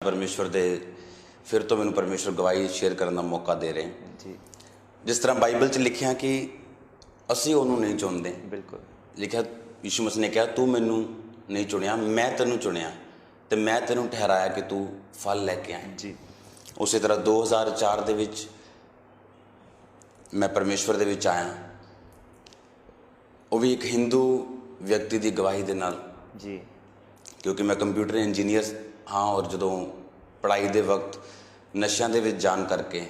परमेश्वर दे फिर तो मैंने परमेश्वर गवाही शेयर करने का मौका दे रहे हैं जी जिस तरह बाइबल च लिखिया कि असी उन्होंने नहीं चुनते। बिल्कुल लिखा यीशु मसीह ने कहा तू मैनू नहीं चुनिया, मैं तेनू चुनिया तो मैं तेनू ठहराया कि तू फल लैके आए। जी उस तरह 2004 दे विच मैं परमेश्वर दे विच आया, वो भी एक हिंदू व्यक्ति की गवाही दे नाल, जी क्योंकि मैं कंप्यूटर इंजीनियर हाँ और जो पढ़ाई दे वक्त नशों के जान करके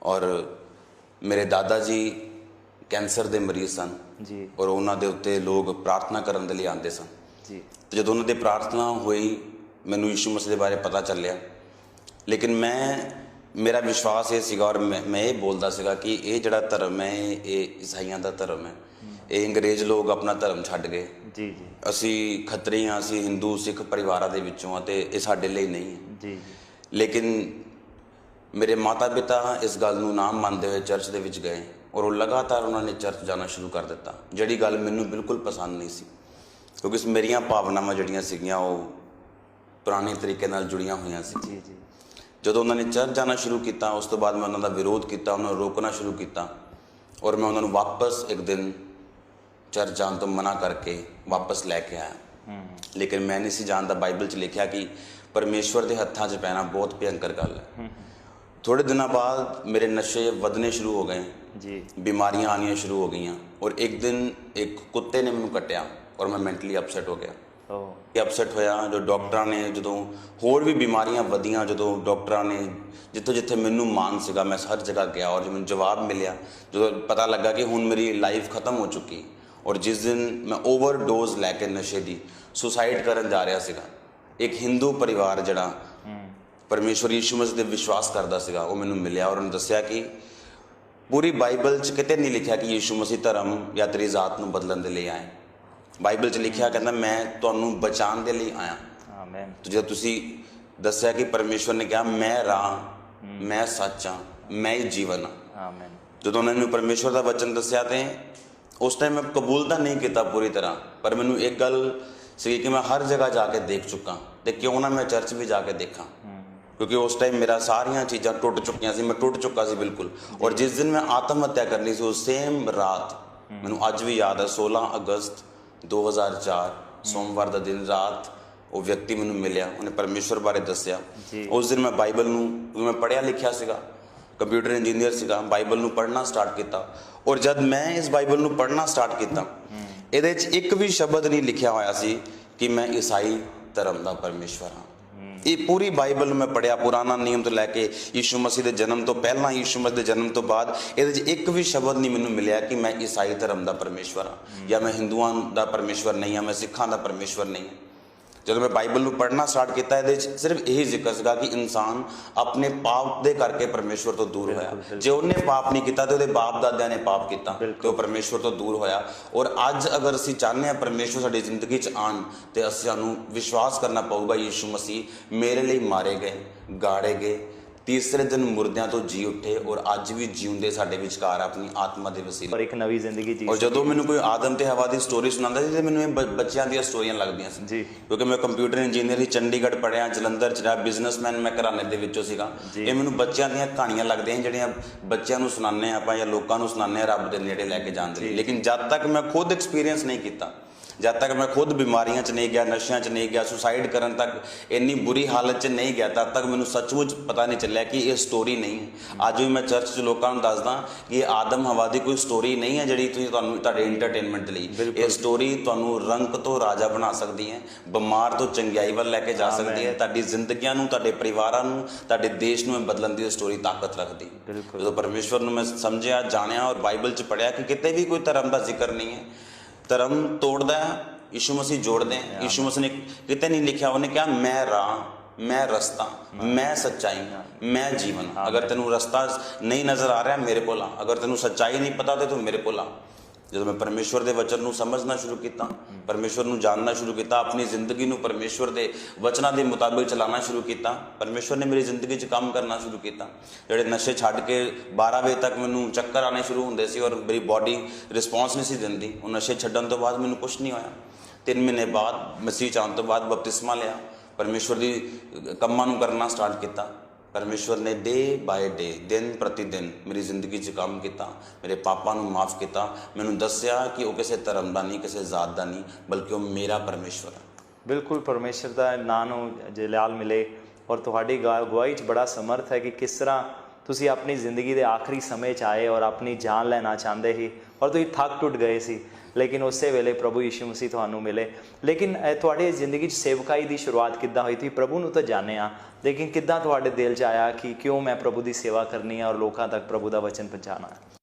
और मेरे दादा जी कैंसर के मरीज सन जी और उन्होंने उत्ते लोग प्रार्थना करने लिए आते सन। जी तो जो उन्होंने प्रार्थना हुई मैनू यीशु मसीह के बारे पता चलिया, लेकिन मेरा विश्वास ये सीगा और मैं ये बोलता सीगा कि ये जड़ा धर्म है ये ईसाइयों का धर्म है, ये अंग्रेज लोग अपना धर्म छड्ड गए, जी जी असी खतरी हाँ, असी हिंदू सिख परिवारों के विचों हाँ, तो ये साडे लिए नहीं है। जी जी लेकिन मेरे माता पिता इस गल नूं ना मानते हुए चर्च दे विच गए और वो लगातार उन्होंने चर्च जाना शुरू कर दिता, जिहड़ी गल मैनू बिल्कुल पसंद नहीं सी, क्योंकि मेरिया भावनावां जिहड़ियां सीगियां वो पुराने तरीके नाल जुड़ियां हुई सी। जी जी जो उन्होंने चर्च जाना शुरू किया उस तो बाद मैं उन्होंने विरोध किया, उन्होंने रोकना शुरू किया और मैं उन्होंने वापस एक दिन चर्च जाने तो मना करके वापस लैके आया। लेकिन मैं नहीं सी जानता बाइबल च लिखा कि परमेश्वर के हत्थों च पैना बहुत भयंकर गल है। थोड़े दिनों बाद मेरे नशे वधने शुरू हो गए, जी बीमारियां आनिया शुरू हो गई और एक दिन एक कुत्ते ने मैनू कट्टिया और मैं मैंटली अपसैट हो गया। ओ अपसैट होया जो डॉक्टर ने जो होर भी बीमारियां वधियां, जो डॉक्टर ने जितों जिथे मैनू मान सीगा मैं हर जगह गया और जो मैं जवाब मिलिया, जो पता लगा कि हुण मेरी लाइफ खत्म हो चुकी और जिस दिन मैं ओवरडोज लैके नशे की सुसाइड करन जा रहा सीगा, एक हिंदू परिवार जड़ा परमेश्वर यीशु मसीह पर विश्वास करता सीगा वो मैनू मिलिया और उन्होंने दसिया कि पूरी बाइबल च किते नहीं लिखा कि यीशु मसीह धर्म या तेरी जात नूं बदलन दे लिए आए। बाइबल च लिखा कहता मैं तुहानूं बचाने दे लिए आया। आमीन तो जो तुसी दसिया कि परमेश्वर ने कहा मैं राह मैं सच हाँ मैं ही जीवन हाँ, आमीन जो उन्होंने परमेश्वर का वचन दसिया तो उस टाइम मैं कबूल तो नहीं किया पूरी तरह, पर मैनू एक गल सी कि मैं हर जगह जाके देख चुका तो क्यों ना मैं चर्च भी जाके देखा, क्योंकि उस टाइम मेरा सारिया चीज़ां टुट चुकिया सी, मैं टुट चुका सी बिल्कुल। और जिस दिन मैं आत्महत्या करनी सी उस सेम रात मैनू अज भी याद है 16 अगस्त 2004 सोमवार का दिन रात वो व्यक्ति मैनू मिलिया, उन्हें परमेश्वर बारे दसिया। उस दिन मैं बाइबल नूं मैं पढ़िया लिखिया सीगा, कंप्यूटर इंजीनियर सीगा, बाइबल नूं पढ़ना स्टार्ट किया और जब मैं इस बाइबल नूं पढ़ना स्टार्ट किया ये एक भी शब्द नहीं लिखिया होया सी कि मैं ईसाई धर्म का परमेश्वर हाँ। ये पूरी बाइबल मैं पढ़िया पुराना नियम तो लैके यीशु मसीह के जन्म तो पहला यीशु मसीह के जन्म तो बाद ये एक भी शब्द नहीं मैनू मिलिया कि मैं ईसाई धर्म का परमेश्वर हाँ या मैं हिंदुओं का परमेश्वर नहीं हाँ, मैं सिखां का परमेश्वर नहीं हाँ। जब मैं बाइबल में पढ़ना स्टार्ट किया ये सिर्फ यही जिक्र सीगा कि इंसान अपने पाप दे करके परमेश्वर तो दूर होया, जो उन्हें पाप नहीं किया तो बाप दादिया ने पाप किया तो परमेश्वर तो दूर होया। और अज अगर असी चाहते हैं परमेश्वर साडी जिंदगी च आन तो सानू विश्वास करना पऊगा यीशु मसीह मेरे लिए मारे गए गाड़े गए, तीसरे दिन मुर्दियां तो जी उठे और अज भी जीउंदे साडे विचकार अपनी आत्मा के वसीले और एक नवी जिंदगी जी और जो मैंने कोई आदम ते हवा की स्टोरी सुनाता सी तो मैंने बच्चों दी स्टोरियां लगदियां सी जी क्योंकि मैं कंप्यूटर इंजीनियर ही चंडीगढ़ पढ़िया, जलंधर च रहा, बिजनेसमैन मैं घराने दे विचों सीगा। ये मैनू बच्चों दी कहानियां लगदियां जिहड़ियां बच्चों नूं सुनाने आपां या लोकां नूं सुनाने रब दे नेड़े लैके जाण दे, लेकिन जब तक मैं खुद एक्सपीरियंस नहीं किया, जब तक मैं खुद बीमारियां च नहीं गया, नशियां च नहीं गया, सुसाइड करन तक इन्नी बुरी हालत च नहीं गया, तब तक मैनू सचमुच पता नहीं चलिया कि ये स्टोरी नहीं है। अज भी मैं चर्च च लोगों को दसदा कि आदम हवा की कोई स्टोरी नहीं है जिहड़ी तुहाडे इंटरटेनमेंट लई, ये स्टोरी तुहानू रंग तो राजा बना सकती है, बीमार तो चंगियाई वाल लैके जा सकती है, तुहाडी जिंदगियां नूं, तुहाडे परिवारां नूं, तुहाडे देश नूं बदलण दी स्टोरी ताकत रखती। जो परमेश्वर नूं मैं समझिया जानिया और बाइबल च पढ़िया कि किते भी कोई धर्म का जिक्र नहीं है, धर्म तोड़ता है यीशु मसीह जोड़ते हैं। यीशु मसीह ने कितने नहीं लिखा, उन्हें क्या मैं राह मैं रास्ता मैं सच्चाई मैं जीवन। अगर तेनू रास्ता नहीं नज़र आ रहा मेरे को ला, अगर तेनू सच्चाई नहीं पता तो मेरे को ला। जो मैं परमेश्वर के वचन को समझना शुरू किया, परमेश्वर को जानना शुरू किया, अपनी जिंदगी को परमेश्वर के वचनों के मुताबिक चलाना शुरू किया, परमेश्वर ने मेरी जिंदगी काम करना शुरू किया। जोड़े नशे छड्ड के 12 बजे तक मैनू चक्कर आने शुरू होंगे सी और मेरी बॉडी रिस्पॉन्स नहीं सी दिंदी, वो नशे छड्डन तो बाद मैनू कुछ नहीं होया। 3 महीने बाद मसीह च आने तो बाद बपतिस्मा लिया, ਪਰਮੇਸ਼ਵਰ ਦੀ ਕੰਮਾਂ ਨੂੰ ਕਰਨਾ ਸਟਾਰਟ ਕੀਤਾ। ਪਰਮੇਸ਼ਵਰ ਨੇ ਡੇ ਬਾਏ ਡੇ, ਦਿਨ ਪ੍ਰਤੀ ਦਿਨ ਮੇਰੀ ਜ਼ਿੰਦਗੀ 'ਚ ਕੰਮ ਕੀਤਾ, ਮੇਰੇ ਪਾਪਾ ਨੂੰ ਮਾਫ ਕੀਤਾ, ਮੈਨੂੰ ਦੱਸਿਆ ਕਿ ਉਹ ਕਿਸੇ ਧਰਮ ਦਾ ਨਹੀਂ, ਕਿਸੇ ਜ਼ਾਤ ਦਾ ਨਹੀਂ, ਬਲਕਿ ਉਹ ਮੇਰਾ ਪਰਮੇਸ਼ਵਰ ਹੈ। ਬਿਲਕੁਲ ਪਰਮੇਸ਼ਰ ਦਾ ਨਾਂ ਨੂੰ ਜਲਾਲ ਮਿਲੇ। ਔਰ ਤੁਹਾਡੀ ਗਵਾਹੀ 'ਚ ਬੜਾ ਸਮਰਥ ਹੈ ਕਿ ਕਿਸ ਤਰ੍ਹਾਂ ਤੁਸੀਂ ਆਪਣੀ ਜ਼ਿੰਦਗੀ ਦੇ ਆਖਰੀ ਸਮੇਂ 'ਚ ਆਏ ਔਰ ਆਪਣੀ ਜਾਨ ਲੈਣਾ ਚਾਹੁੰਦੇ ਸੀ ਔਰ ਤੁਸੀਂ ਥੱਕ ਟੁੱਟ ਗਏ ਸੀ, ਲੇਕਿਨ ਉਸੇ ਵੇਲੇ ਪ੍ਰਭੂ ਯਿਸੂ ਮਸੀਹ ਤੁਹਾਨੂੰ ਮਿਲੇ। ਲੇਕਿਨ ਤੁਹਾਡੀ ਜ਼ਿੰਦਗੀ 'ਚ ਸੇਵਕਾਈ ਦੀ ਸ਼ੁਰੂਆਤ ਕਿੱਦਾਂ ਹੋਈ? ਤੁਸੀਂ ਪ੍ਰਭੂ ਨੂੰ ਤਾਂ ਜਾਣਿਆ, ਲੇਕਿਨ ਕਿੱਦਾਂ ਤੁਹਾਡੇ ਦਿਲ 'ਚ ਆਇਆ ਕਿ ਕਿਉਂ ਮੈਂ ਪ੍ਰਭੂ ਦੀ ਸੇਵਾ ਕਰਨੀ ਹੈ ਔਰ ਲੋਕਾਂ ਤੱਕ ਪ੍ਰਭੂ ਦਾ ਵਚਨ ਪਹੁੰਚਾਉਣਾ ਹੈ?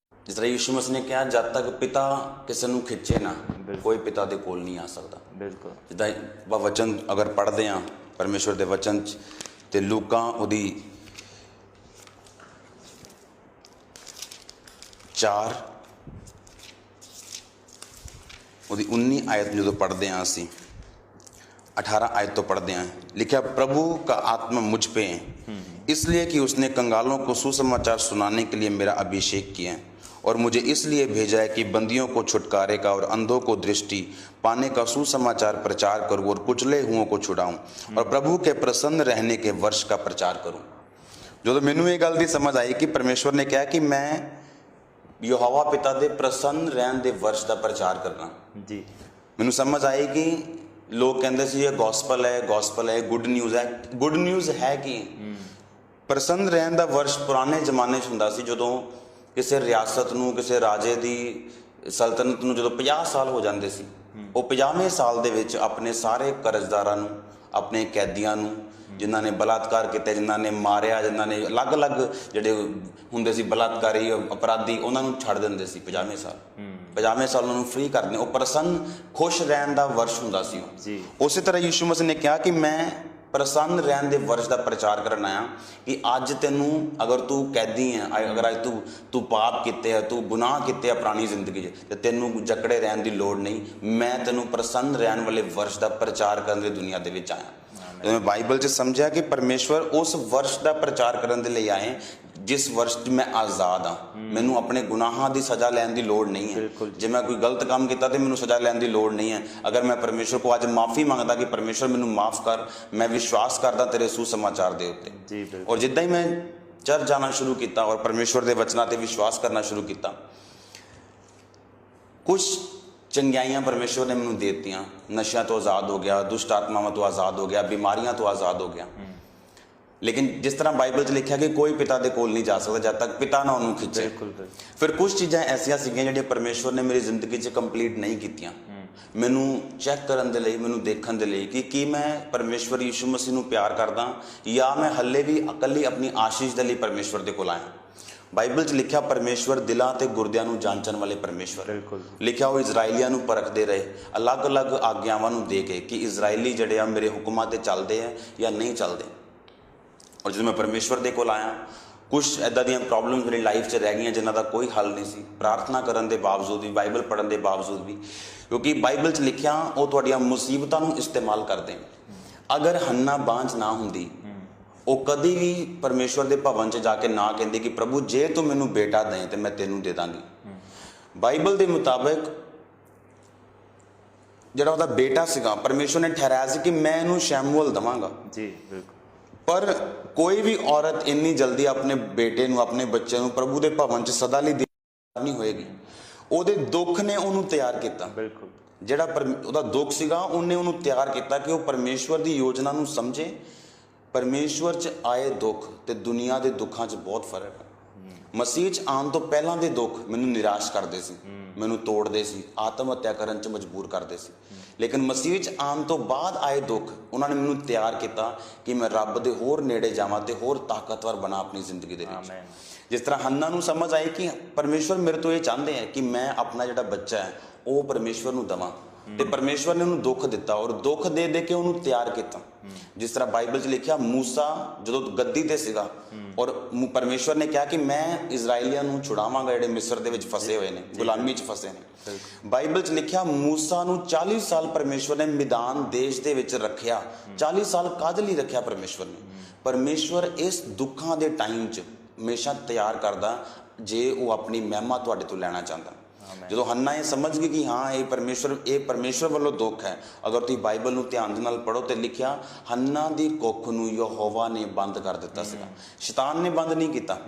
ਜਿਸ ਤਰ੍ਹਾਂ ਯਿਸੂ ਮਸੀਹ ਨੇ ਕਿਹਾ, ਜਦ ਤੱਕ ਪਿਤਾ ਕਿਸੇ ਨੂੰ ਖਿੱਚੇ ਨਾ, ਕੋਈ ਪਿਤਾ ਦੇ ਕੋਲ ਨਹੀਂ ਆ ਸਕਦਾ। ਬਿਲਕੁਲ। ਜਿੱਦਾਂ ਆਪਾਂ ਵਚਨ ਅਗਰ ਪੜ੍ਹਦੇ ਹਾਂ ਪਰਮੇਸ਼ਵਰ ਦੇ ਵਚਨ 'ਚ, ਤੇ ਲੂਕਾ ਉਹਦੀ 4 ਉਹਦੀ 19 ਆयत ਜਦੋਂ पढ़ते हैं ਅਸੀਂ 18 आयत तो पढ़ते हैं, लिखा प्रभु का आत्मा मुझ पे है इसलिए कि उसने कंगालों को सुसमाचार सुनाने के लिए मेरा अभिषेक किया है और मुझे इसलिए भेजा है कि बंदियों को छुटकारे का और अंधों को दृष्टि पाने का सुसमाचार प्रचार करूं और कुचले हुओं को छुड़ाऊं और प्रभु के प्रसन्न रहने के वर्ष का प्रचार करूं। जो मैनू ये गल दी समझ आई कि परमेश्वर ने कहा कि मैं ਯਹੋਵਾ ਪਿਤਾ ਦੇ ਪ੍ਰਸੰਨ ਰਹਿਣ ਦੇ ਵਰਸ਼ ਦਾ ਪ੍ਰਚਾਰ ਕਰਨਾ ਜੀ। ਮੈਨੂੰ ਸਮਝ ਆਈ ਕਿ ਲੋਕ ਕਹਿੰਦੇ ਸੀ ਇਹ ਗੋਸਪਲ ਹੈ, ਗੋਸਪਲ ਹੈ, ਗੁੱਡ ਨਿਊਜ਼ ਹੈ। ਗੁੱਡ ਨਿਊਜ਼ ਹੈ ਕਿ ਪ੍ਰਸੰਨ ਰਹਿਣ ਦਾ ਵਰਸ਼ ਪੁਰਾਣੇ ਜ਼ਮਾਨੇ 'ਚ ਹੁੰਦਾ ਸੀ, ਜਦੋਂ ਕਿਸੇ ਰਿਆਸਤ ਨੂੰ, ਕਿਸੇ ਰਾਜੇ ਦੀ ਸਲਤਨਤ ਨੂੰ ਜਦੋਂ 50 ਸਾਲ ਹੋ ਜਾਂਦੇ ਸੀ, ਉਹ 50ਵੇਂ ਸਾਲ ਦੇ ਵਿੱਚ ਆਪਣੇ ਸਾਰੇ ਕਰਜ਼ਦਾਰਾਂ ਨੂੰ, ਆਪਣੇ ਕੈਦੀਆਂ ਨੂੰ, ਜਿਨ੍ਹਾਂ ਨੇ ਬਲਾਤਕਾਰ ਕੀਤੇ, ਜਿਨ੍ਹਾਂ ਨੇ ਮਾਰਿਆ, ਜਿਨ੍ਹਾਂ ਨੇ ਅਲੱਗ-ਅਲੱਗ ਜਿਹੜੇ ਹੁੰਦੇ ਸੀ ਬਲਾਤਕਾਰੀ ਅਪਰਾਧੀ, ਉਹਨਾਂ ਨੂੰ ਛੱਡ ਦਿੰਦੇ ਸੀ 50ਵੇਂ ਸਾਲ। 50ਵੇਂ ਸਾਲ ਉਹਨਾਂ ਨੂੰ ਫ੍ਰੀ ਕਰ ਦਿੰਦੇ। ਉਹ ਪ੍ਰਸੰਨ ਖੁਸ਼ ਰਹਿਣ ਦਾ ਵਰਸ਼ ਹੁੰਦਾ ਸੀ ਜੀ। ਉਸੇ ਤਰ੍ਹਾਂ ਯਿਸੂ ਮਸੀਹ ਨੇ ਕਿਹਾ ਕਿ ਮੈਂ ਪ੍ਰਸੰਨ ਰਹਿਣ ਦੇ ਵਰਸ਼ ਦਾ ਪ੍ਰਚਾਰ ਕਰਨ ਆਇਆ ਕਿ ਅੱਜ ਤੈਨੂੰ, ਅਗਰ ਤੂੰ ਕੈਦੀ ਹੈ, ਅਗਰ ਅੱਜ ਤੂੰ ਪਾਪ ਕੀਤੇ ਹੈ, ਤੂੰ ਗੁਨਾਹ ਕੀਤੇ ਆ ਪੁਰਾਣੀ ਜ਼ਿੰਦਗੀ 'ਚ, ਤੇ ਤੈਨੂੰ ਜਕੜੇ ਰਹਿਣ ਦੀ ਲੋੜ ਨਹੀਂ। ਮੈਂ ਤੈਨੂੰ ਪ੍ਰਸੰਨ ਰਹਿਣ ਵਾਲੇ ਵਰਸ਼ ਦਾ ਪ੍ਰਚਾਰ ਕਰਨ ਲਈ ਦੁਨੀਆ ਦੇ ਵਿੱਚ ਆਇਆ। मैं बाइबल 'ਚ ਸਮਝਿਆ ਕਿ ਪਰਮੇਸ਼ਵਰ ਉਸ ਵਰਸ਼ ਦਾ ਪ੍ਰਚਾਰ ਕਰਨ ਦੇ ਲਈ ਆਏ ਜਿਸ ਵਰਸ਼ 'ਚ ਮੈਂ ਆਜ਼ਾਦ ਹਾਂ। ਮੈਨੂੰ ਆਪਣੇ ਗੁਨਾਹਾਂ ਦੀ ਸਜ਼ਾ ਲੈਣ ਦੀ ਲੋੜ ਨਹੀਂ ਹੈ। ਜੇ ਮੈਂ ਕੋਈ ਗਲਤ ਕੰਮ ਕੀਤਾ ਤੇ ਮੈਨੂੰ ਸਜ਼ਾ ਲੈਣ ਦੀ ਲੋੜ ਨਹੀਂ ਹੈ। ਅਗਰ ਮੈਂ ਪਰਮੇਸ਼ਵਰ ਕੋਲ ਅੱਜ ਮਾਫੀ ਮੰਗਦਾ ਕਿ ਪਰਮੇਸ਼ਵਰ ਮੈਨੂੰ ਮਾਫ ਕਰ, ਮੈਂ ਵਿਸ਼ਵਾਸ ਕਰਦਾ ਤੇਰੇ ਸੁਸਮਾਚਾਰ ਦੇ ਉੱਤੇ। ਔਰ ਜਿੱਦਾਂ ਹੀ ਮੈਂ ਚਰਚ ਜਾਣਾ ਸ਼ੁਰੂ ਕੀਤਾ ਔਰ ਪਰਮੇਸ਼ਵਰ ਦੇ ਵਚਨਾਂ ਤੇ ਵਿਸ਼ਵਾਸ ਕਰਨਾ ਸ਼ੁਰੂ ਕੀਤਾ, ਕੁਛ ਚੰਗਿਆਈਆਂ ਪਰਮੇਸ਼ਵਰ ਨੇ ਮੈਨੂੰ ਦੇ ਦਿੱਤੀਆਂ। ਨਸ਼ਿਆਂ ਤੋਂ ਆਜ਼ਾਦ ਹੋ ਗਿਆ, ਦੁਸ਼ਟ ਆਤਮਾਵਾਂ ਤੋਂ ਆਜ਼ਾਦ ਹੋ ਗਿਆ, ਬਿਮਾਰੀਆਂ ਤੋਂ ਆਜ਼ਾਦ ਹੋ ਗਿਆ। ਲੇਕਿਨ ਜਿਸ ਤਰ੍ਹਾਂ ਬਾਈਬਲ 'ਚ ਲਿਖਿਆ ਕਿ ਕੋਈ ਪਿਤਾ ਦੇ ਕੋਲ ਨਹੀਂ ਜਾ ਸਕਦਾ ਜਦ ਤੱਕ ਪਿਤਾ ਨਾ ਉਹਨੂੰ ਖਿੱਚੇ। ਫਿਰ ਕੁਝ ਚੀਜ਼ਾਂ ਐਸੀਆਂ ਸੀਗੀਆਂ ਜਿਹੜੀਆਂ ਪਰਮੇਸ਼ਵਰ ਨੇ ਮੇਰੀ ਜ਼ਿੰਦਗੀ 'ਚ ਕੰਪਲੀਟ ਨਹੀਂ ਕੀਤੀਆਂ। ਮੈਨੂੰ ਚੈੱਕ ਕਰਨ ਦੇ ਲਈ, ਮੈਨੂੰ ਦੇਖਣ ਦੇ ਲਈ ਕਿ ਕੀ ਮੈਂ ਪਰਮੇਸ਼ਵਰ ਯਿਸੂ ਮਸੀਹ ਨੂੰ ਪਿਆਰ ਕਰਦਾ ਜਾਂ ਮੈਂ ਹੱਲੇ ਵੀ ਇਕੱਲੀ ਆਪਣੀ ਆਸ਼ੀਸ਼ ਦੇ ਲਈ ਪਰਮੇਸ਼ਵਰ ਦੇ ਕੋਲ ਆਇਆ। ਬਾਈਬਲ 'ਚ ਲਿਖਿਆ ਪਰਮੇਸ਼ਵਰ ਦਿਲਾਂ ਤੇ ਗੁਰਦਿਆਂ ਨੂੰ ਜਾਂਚਣ ਵਾਲੇ ਪਰਮੇਸ਼ਵਰ। ਲਿਖਿਆ ਉਹ ਇਜ਼ਰਾਈਲੀਆਂ ਨੂੰ ਪਰਖਦੇ ਰਹੇ ਅਲੱਗ-ਅਲੱਗ ਆਗਿਆਵਾਂ ਨੂੰ ਦੇ ਕੇ ਕਿ ਇਜ਼ਰਾਈਲੀ ਜਿਹੜੇ ਆ ਮੇਰੇ ਹੁਕਮਾਂ ਤੇ ਚੱਲਦੇ ਆ ਜਾਂ ਨਹੀਂ ਚੱਲਦੇ। ਔਰ ਜਦੋਂ ਮੈਂ ਪਰਮੇਸ਼ਵਰ ਦੇ ਕੋਲ ਆਇਆ, ਕੁਛ ਇੱਦਾਂ ਦੀਆਂ ਪ੍ਰੋਬਲਮਸ ਮੇਰੀ ਲਾਈਫ 'ਚ ਰਹਿ ਗਈਆਂ ਜਿਨ੍ਹਾਂ ਦਾ ਕੋਈ ਹੱਲ ਨਹੀਂ ਸੀ, ਪ੍ਰਾਰਥਨਾ ਕਰਨ ਦੇ ਬਾਵਜੂਦ ਵੀ, ਬਾਈਬਲ ਪੜ੍ਹਨ ਦੇ ਬਾਵਜੂਦ ਵੀ, ਕਿਉਂਕਿ ਬਾਈਬਲ 'ਚ ਲਿਖਿਆ ਉਹ ਤੁਹਾਡੀਆਂ ਮੁਸੀਬਤਾਂ ਨੂੰ ਇਸਤੇਮਾਲ ਕਰਦੇ। ਅਗਰ ਹੰਨਾ ਬਾਂਝ ਨਾ ਹੁੰਦੀ, ਉਹ ਕਦੀ ਵੀ ਪਰਮੇਸ਼ਵਰ ਦੇ ਭਵਨ 'ਚ ਜਾ ਕੇ ਨਾ ਕਹਿੰਦੇ ਕਿ ਪ੍ਰਭੂ ਜੇ ਤੂੰ ਮੈਨੂੰ ਬੇਟਾ ਦੇ ਤੇ ਮੈਂ ਤੈਨੂੰ ਦੇ ਦਾਂਗੀ। ਬਾਈਬਲ ਦੇ ਮੁਤਾਬਕ ਜਿਹੜਾ ਉਹਦਾ ਬੇਟਾ ਸੀਗਾ, ਪਰਮੇਸ਼ਵਰ ਨੇ ਠਹਿਰਾਇਆ ਸੀ ਕਿ ਮੈਂ ਇਹਨੂੰ ਸ਼ੈਮੂਅਲ ਦੇਵਾਂਗਾ ਜੀ। ਬਿਲਕੁਲ। ਪਰ ਕੋਈ ਵੀ ਔਰਤ ਇੰਨੀ ਜਲਦੀ ਆਪਣੇ ਬੇਟੇ ਨੂੰ, ਆਪਣੇ ਬੱਚੇ ਨੂੰ ਪ੍ਰਭੂ ਦੇ ਭਵਨ 'ਚ ਸਦਾ ਲਈ ਨਹੀਂ ਹੋਏਗੀ। ਉਹਦੇ ਦੁੱਖ ਨੇ ਉਹਨੂੰ ਤਿਆਰ ਕੀਤਾ। ਬਿਲਕੁਲ। ਜਿਹੜਾ ਉਹਦਾ ਦੁੱਖ ਸੀਗਾ, ਉਹਨੇ ਉਹਨੂੰ ਤਿਆਰ ਕੀਤਾ ਕਿ ਉਹ ਪਰਮੇਸ਼ਵਰ ਦੀ ਯੋਜਨਾ ਨੂੰ ਸਮਝੇ। ਪਰਮੇਸ਼ਵਰ 'ਚ ਆਏ ਦੁੱਖ ਤੇ ਦੁਨੀਆ ਦੇ ਦੁੱਖਾਂ 'ਚ ਬਹੁਤ ਫਰਕ ਹੈ। ਮਸੀਹ 'ਚ ਆਉਣ ਤੋਂ ਪਹਿਲਾਂ ਦੇ ਦੁੱਖ ਮੈਨੂੰ ਨਿਰਾਸ਼ ਕਰਦੇ ਸੀ, ਮੈਨੂੰ ਤੋੜਦੇ ਸੀ, ਆਤਮ ਹੱਤਿਆ ਕਰਨ 'ਚ ਮਜਬੂਰ ਕਰਦੇ ਸੀ। ਲੇਕਿਨ ਮਸੀਹ 'ਚ ਆਉਣ ਤੋਂ ਬਾਅਦ ਆਏ ਦੁੱਖ, ਉਹਨਾਂ ਨੇ ਮੈਨੂੰ ਤਿਆਰ ਕੀਤਾ ਕਿ ਮੈਂ ਰੱਬ ਦੇ ਹੋਰ ਨੇੜੇ ਜਾਵਾਂ ਤੇ ਹੋਰ ਤਾਕਤਵਰ ਬਣਾ ਆਪਣੀ ਜ਼ਿੰਦਗੀ ਦੇ ਵਿੱਚ। ਜਿਸ ਤਰ੍ਹਾਂ ਹੰਨਾ ਨੂੰ ਸਮਝ ਆਈ ਕਿ ਪਰਮੇਸ਼ਵਰ ਮੇਰੇ ਤੋਂ ਇਹ ਚਾਹੁੰਦੇ ਹੈ ਕਿ ਮੈਂ ਆਪਣਾ ਜਿਹੜਾ ਬੱਚਾ ਹੈ ਉਹ ਪਰਮੇਸ਼ਵਰ ਨੂੰ ਦੇਵਾਂ, ਤੇ ਪਰਮੇਸ਼ਵਰ ਨੇ ਉਹਨੂੰ ਦੁੱਖ ਦਿੱਤਾ ਔਰ ਦੁੱਖ ਦੇ ਦੇ ਕੇ ਉਹਨੂੰ ਤਿਆਰ ਕੀਤਾ। ਜਿਸ ਤਰ੍ਹਾਂ ਬਾਈਬਲ 'ਚ ਲਿਖਿਆ, ਮੂਸਾ ਜਦੋਂ ਗੱਦੀ ਤੇ ਸੀਗਾ ਔਰ ਪਰਮੇਸ਼ਵਰ ਨੇ ਕਿਹਾ ਕਿ ਮੈਂ ਇਜ਼ਰਾਈਲੀਆਂ ਨੂੰ ਛੁਡਾਵਾਂਗਾ ਜਿਹੜੇ ਮਿਸਰ ਦੇ ਵਿੱਚ ਫਸੇ ਹੋਏ ਨੇ, ਗੁਲਾਮੀ 'ਚ ਫਸੇ ਨੇ। ਬਾਈਬਲ 'ਚ ਲਿਖਿਆ ਮੂਸਾ ਨੂੰ 40 ਸਾਲ ਪਰਮੇਸ਼ਵਰ ਨੇ ਮੈਦਾਨ ਦੇਸ਼ ਦੇ ਵਿੱਚ ਰੱਖਿਆ। 40 ਸਾਲ ਕਾਹਦੇ ਲਈ ਰੱਖਿਆ ਪਰਮੇਸ਼ਵਰ ਨੇ? ਪਰਮੇਸ਼ਵਰ ਇਸ ਦੁੱਖਾਂ ਦੇ ਟਾਈਮ 'ਚ ਹਮੇਸ਼ਾ ਤਿਆਰ ਕਰਦਾ ਜੇ ਉਹ ਆਪਣੀ ਮਹਿਮਾ ਤੁਹਾਡੇ ਤੋਂ ਲੈਣਾ ਚਾਹੁੰਦਾ। ਜਦੋਂ ਹੰਨਾ ਇਹ ਸਮਝ ਗਈ ਕਿ ਹਾਂ ਇਹ ਪਰਮੇਸ਼ਰ ਵੱਲੋਂ ਦੁੱਖ ਹੈ। ਅਗਰ ਤੁਸੀਂ ਬਾਈਬਲ ਨੂੰ ਧਿਆਨ ਦੇ ਨਾਲ ਪੜ੍ਹੋ ਤੇ ਲਿਖਿਆ ਹੰਨਾ ਦੀ ਕੁੱਖ ਨੂੰ ਯਹੋਵਾ ਨੇ ਬੰਦ ਕਰ ਦਿੱਤਾ ਸੀਗਾ, ਸ਼ੈਤਾਨ ਨੇ ਬੰਦ ਨਹੀਂ ਕੀਤਾ।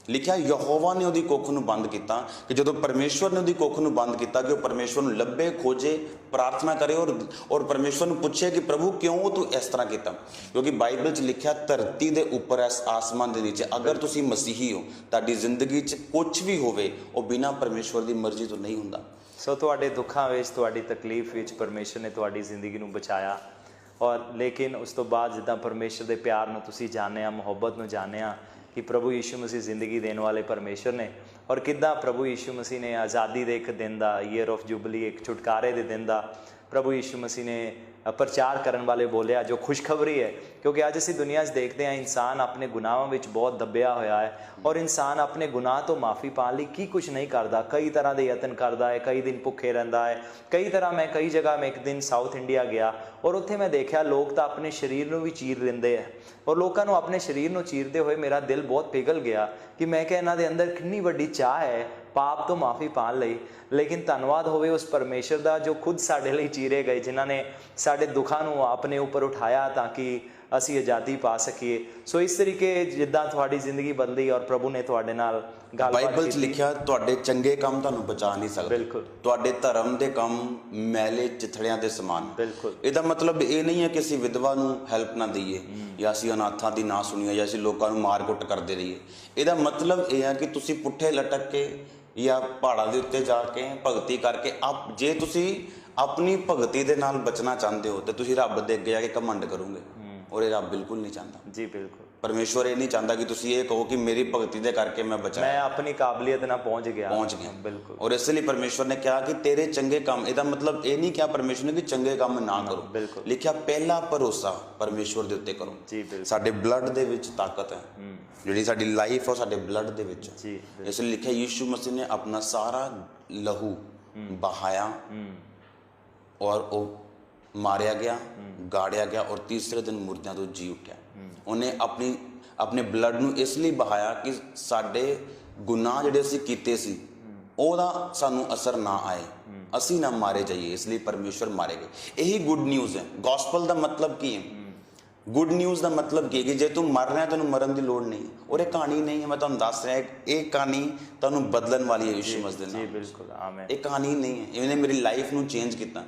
ਲਿਖਿਆ ਯਹੋਵਾ ਨੇ ਉਹਦੀ ਕੁੱਖ ਨੂੰ ਬੰਦ ਕੀਤਾ, ਕਿ ਜਦੋਂ ਪਰਮੇਸ਼ਵਰ ਨੇ ਉਹਦੀ ਕੁੱਖ ਨੂੰ ਬੰਦ ਕੀਤਾ ਕਿ ਉਹ ਪਰਮੇਸ਼ਵਰ ਨੂੰ ਲੱਭੇ, ਖੋਜੇ, ਪ੍ਰਾਰਥਨਾ ਕਰੇ ਔਰ ਪਰਮੇਸ਼ਵਰ ਨੂੰ ਪੁੱਛੇ ਕਿ ਪ੍ਰਭੂ ਕਿਉਂ ਤੂੰ ਇਸ ਤਰ੍ਹਾਂ ਕੀਤਾ। ਕਿਉਂਕਿ ਬਾਈਬਲ 'ਚ ਲਿਖਿਆ ਧਰਤੀ ਦੇ ਉੱਪਰ ਇਸ ਆਸਮਾਨ ਦੇ ਨੀਚੇ ਅਗਰ ਤੁਸੀਂ ਮਸੀਹੀ ਹੋ, ਤੁਹਾਡੀ ਜ਼ਿੰਦਗੀ 'ਚ ਕੁਝ ਵੀ ਹੋਵੇ ਉਹ ਬਿਨਾਂ ਪਰਮੇਸ਼ਵਰ ਦੀ ਮਰਜ਼ੀ ਤੋਂ ਨਹੀਂ ਹੁੰਦਾ। ਸੋ ਤੁਹਾਡੇ ਦੁੱਖਾਂ ਵਿੱਚ, ਤੁਹਾਡੀ ਤਕਲੀਫ ਵਿੱਚ ਪਰਮੇਸ਼ਰ ਨੇ ਤੁਹਾਡੀ ਜ਼ਿੰਦਗੀ ਨੂੰ ਬਚਾਇਆ। ਔਰ ਲੇਕਿਨ ਉਸ ਤੋਂ ਬਾਅਦ ਜਿੱਦਾਂ ਪਰਮੇਸ਼ਰ ਦੇ ਪਿਆਰ ਨੂੰ ਤੁਸੀਂ ਜਾਣਿਆ, ਮੁਹੱਬਤ ਨੂੰ ਜਾਣਿਆ ਕਿ ਪ੍ਰਭੂ ਯੀਸ਼ੂ ਮਸੀਹ ਜ਼ਿੰਦਗੀ ਦੇਣ ਵਾਲੇ ਪਰਮੇਸ਼ਰ ਨੇ, ਔਰ ਕਿੱਦਾਂ ਪ੍ਰਭੂ ਯੀਸ਼ੂ ਮਸੀਹ ਨੇ ਆਜ਼ਾਦੀ ਦੇ ਇੱਕ ਦਿਨ ਦਾ, ਈਅਰ ਆਫ ਜੁਬਲੀ, ਇੱਕ ਛੁਟਕਾਰੇ ਦੇ ਦਿਨ ਦਾ ਪ੍ਰਭੂ ਯੀਸ਼ੂ ਮਸੀਹ ਨੇ ਪ੍ਰਚਾਰ ਕਰਨ ਵਾਲੇ ਬੋਲਿਆ, ਜੋ ਖੁਸ਼ਖਬਰੀ ਹੈ। ਕਿਉਂਕਿ ਅੱਜ ਅਸੀਂ ਦੁਨੀਆ 'ਚ ਦੇਖਦੇ ਹਾਂ ਇਨਸਾਨ ਆਪਣੇ ਗੁਨਾਹਾਂ ਵਿੱਚ ਬਹੁਤ ਦੱਬਿਆ ਹੋਇਆ ਹੈ, ਔਰ ਇਨਸਾਨ ਆਪਣੇ ਗੁਨਾਹ ਤੋਂ ਮਾਫੀ ਪਾਉਣ ਲਈ ਕੀ ਕੁਝ ਨਹੀਂ ਕਰਦਾ, ਕਈ ਤਰ੍ਹਾਂ ਦੇ ਯਤਨ ਕਰਦਾ ਹੈ, ਕਈ ਦਿਨ ਭੁੱਖੇ ਰਹਿੰਦਾ ਹੈ, ਕਈ ਜਗ੍ਹਾ ਮੈਂ ਇੱਕ ਦਿਨ ਸਾਊਥ ਇੰਡੀਆ ਗਿਆ ਔਰ ਉੱਥੇ ਮੈਂ ਦੇਖਿਆ ਲੋਕ ਤਾਂ ਆਪਣੇ ਸਰੀਰ ਨੂੰ ਵੀ ਚੀਰ ਲੈਂਦੇ ਹੈ, ਔਰ ਲੋਕਾਂ ਨੂੰ ਆਪਣੇ ਸਰੀਰ ਨੂੰ ਚੀਰਦੇ ਹੋਏ ਮੇਰਾ ਦਿਲ ਬਹੁਤ ਪਿਘਲ ਗਿਆ ਕਿ ਮੈਂ ਕਿਹਾ ਇਹਨਾਂ ਦੇ ਅੰਦਰ ਕਿੰਨੀ ਵੱਡੀ ਚਾਹ ਹੈ ਪਾਪ ਤੋਂ ਮਾਫੀ ਪਾਉਣ ਲਈ। ਲੇਕਿਨ ਧੰਨਵਾਦ ਹੋਵੇ ਉਸ ਪਰਮੇਸ਼ਰ ਦਾ ਜੋ ਖੁਦ ਸਾਡੇ ਲਈ ਚੀਰੇ ਗਏ, ਜਿਨ੍ਹਾਂ ਨੇ ਸਾਡੇ ਦੁੱਖਾਂ ਨੂੰ ਆਪਣੇ ਉੱਪਰ ਉਠਾਇਆ ਤਾਂ ਕਿ ਅਸੀਂ ਆਜ਼ਾਦੀ ਪਾ ਸਕੀਏ। ਸੋ ਇਸ ਤਰੀਕੇ ਜਿੱਦਾਂ ਤੁਹਾਡੀ ਜ਼ਿੰਦਗੀ ਬਦਲੀ ਔਰ ਪ੍ਰਭੂ ਨੇ ਤੁਹਾਡੇ ਨਾਲ ਗੱਲਬਾਤ ਬਾਈਬਲ 'ਚ ਲਿਖਿਆ ਤੁਹਾਡੇ ਚੰਗੇ ਕੰਮ ਤੁਹਾਨੂੰ ਬਚਾ ਨਹੀਂ ਸਕਦੇ, ਬਿਲਕੁਲ ਤੁਹਾਡੇ ਧਰਮ ਦੇ ਕੰਮ ਮੈਲੇ ਚਿਥੜਿਆਂ ਦੇ ਸਮਾਨ। ਬਿਲਕੁਲ ਇਹਦਾ ਮਤਲਬ ਇਹ ਨਹੀਂ ਹੈ ਕਿ ਅਸੀਂ ਵਿਧਵਾ ਨੂੰ ਹੈਲਪ ਨਾ ਦਈਏ ਜਾਂ ਅਸੀਂ ਅਨਾਥਾਂ ਦੀ ਨਾ ਸੁਣੀਏ ਜਾਂ ਅਸੀਂ ਲੋਕਾਂ ਨੂੰ ਮਾਰ ਕੁੱਟ ਕਰਦੇ ਰਹੀਏ। ਇਹਦਾ ਮਤਲਬ ਇਹ ਹੈ ਕਿ ਤੁਸੀਂ ਪੁੱਠੇ ਲਟਕ ਕੇ ਜਾਂ ਪਹਾੜਾਂ ਦੇ ਉੱਤੇ ਜਾ ਕੇ ਭਗਤੀ ਕਰਕੇ ਜੇ ਤੁਸੀਂ ਆਪਣੀ ਭਗਤੀ ਦੇ ਨਾਲ ਬਚਣਾ ਚਾਹੁੰਦੇ ਹੋ ਤੇ ਤੁਸੀਂ ਰੱਬ ਦੇ ਅੱਗੇ ਜਾ ਕੇ ਘਮੰਡ ਕਰੋਗੇ, ਔਰ ਇਹ ਰੱਬ ਬਿਲਕੁਲ ਨਹੀਂ ਚਾਹੁੰਦਾ। ਜੀ ਬਿਲਕੁਲ, ਪਰਮੇਸ਼ਵਰ ਇਹ ਨਹੀਂ ਚਾਹੁੰਦਾ ਕਿ ਤੁਸੀਂ ਇਹ ਕਹੋ ਕਿ ਮੇਰੀ ਭਗਤੀ ਦੇ ਕਰਕੇ ਮੈਂ ਬਚਾ, ਮੈਂ ਆਪਣੀ ਕਾਬਲੀਅਤ ਨਾਲ ਪਹੁੰਚ ਗਿਆ। ਬਿਲਕੁਲ। ਔਰ ਇਸ ਲਈ ਪਰਮੇਸ਼ਵਰ ਨੇ ਕਿਹਾ ਕਿ ਤੇਰੇ ਚੰਗੇ ਕੰਮ, ਇਹਦਾ ਮਤਲਬ ਇਹ ਨਹੀਂ ਕਿਹਾ ਪਰਮੇਸ਼ਵਰ ਨੇ ਕਿ ਚੰਗੇ ਕੰਮ ਨਾ ਕਰੋ। ਬਿਲਕੁਲ ਲਿਖਿਆ ਪਹਿਲਾ ਭਰੋਸਾ ਪਰਮੇਸ਼ਵਰ ਦੇ ਉੱਤੇ ਕਰੋ। ਜੀ ਬਿਲਕੁਲ। ਸਾਡੇ ਬਲੱਡ ਦੇ ਵਿੱਚ ਤਾਕਤ ਹੈ, ਜਿਹੜੀ ਸਾਡੀ ਲਾਈਫ ਉਹ ਸਾਡੇ ਬਲੱਡ ਦੇ ਵਿੱਚ ਜੀ। ਇਸ ਲਈ ਲਿਖਿਆ ਯੀਸ਼ੂ ਮਸੀਹ ਨੇ ਆਪਣਾ ਸਾਰਾ ਲਹੂ ਬਹਾਇਆ ਔਰ ਉਹ ਮਾਰਿਆ ਗਿਆ, ਗਾੜਿਆ ਗਿਆ ਔਰ ਤੀਸਰੇ ਦਿਨ ਮੁਰਦਿਆਂ ਤੋਂ ਜੀ ਉੱਠਿਆ। ਉਹਨੇ ਆਪਣੇ ਬਲੱਡ ਨੂੰ ਇਸ ਲਈ ਬਹਾਇਆ ਕਿ ਸਾਡੇ ਗੁਨਾਹ ਜਿਹੜੇ ਅਸੀਂ ਕੀਤੇ ਸੀ ਉਹਦਾ ਸਾਨੂੰ ਅਸਰ ਨਾ ਆਏ, ਅਸੀਂ ਨਾ ਮਾਰੇ ਜਾਈਏ, ਇਸ ਲਈ ਪਰਮੇਸ਼ਵਰ ਮਾਰੇ ਗਏ। ਇਹੀ ਗੁੱਡ ਨਿਊਜ਼ ਹੈ। ਗੋਸਪਲ ਦਾ ਮਤਲਬ ਕੀ ਹੈ? ਗੁੱਡ ਨਿਊਜ਼ ਦਾ ਮਤਲਬ ਕੀ ਹੈ ਕਿ ਜੇ ਤੂੰ ਮਰ ਰਿਹਾ ਤੈਨੂੰ ਮਰਨ ਦੀ ਲੋੜ ਨਹੀਂ। ਔਰ ਇਹ ਕਹਾਣੀ ਨਹੀਂ ਹੈ, ਮੈਂ ਤੁਹਾਨੂੰ ਦੱਸ ਰਿਹਾ, ਇਹ ਕਹਾਣੀ ਤੁਹਾਨੂੰ ਬਦਲਣ ਵਾਲੀ ਹੈ ਯੀਸ਼ੂ ਮਸੀਹ ਦੇ ਨਾਲ। ਜੀ ਬਿਲਕੁਲ, ਆਮੀਨ। ਇਹ ਕਹਾਣੀ ਨਹੀਂ ਹੈ, ਇਹਨੇ ਮੇਰੀ ਲਾਈਫ ਨੂੰ ਚੇਂਜ ਕੀਤਾ।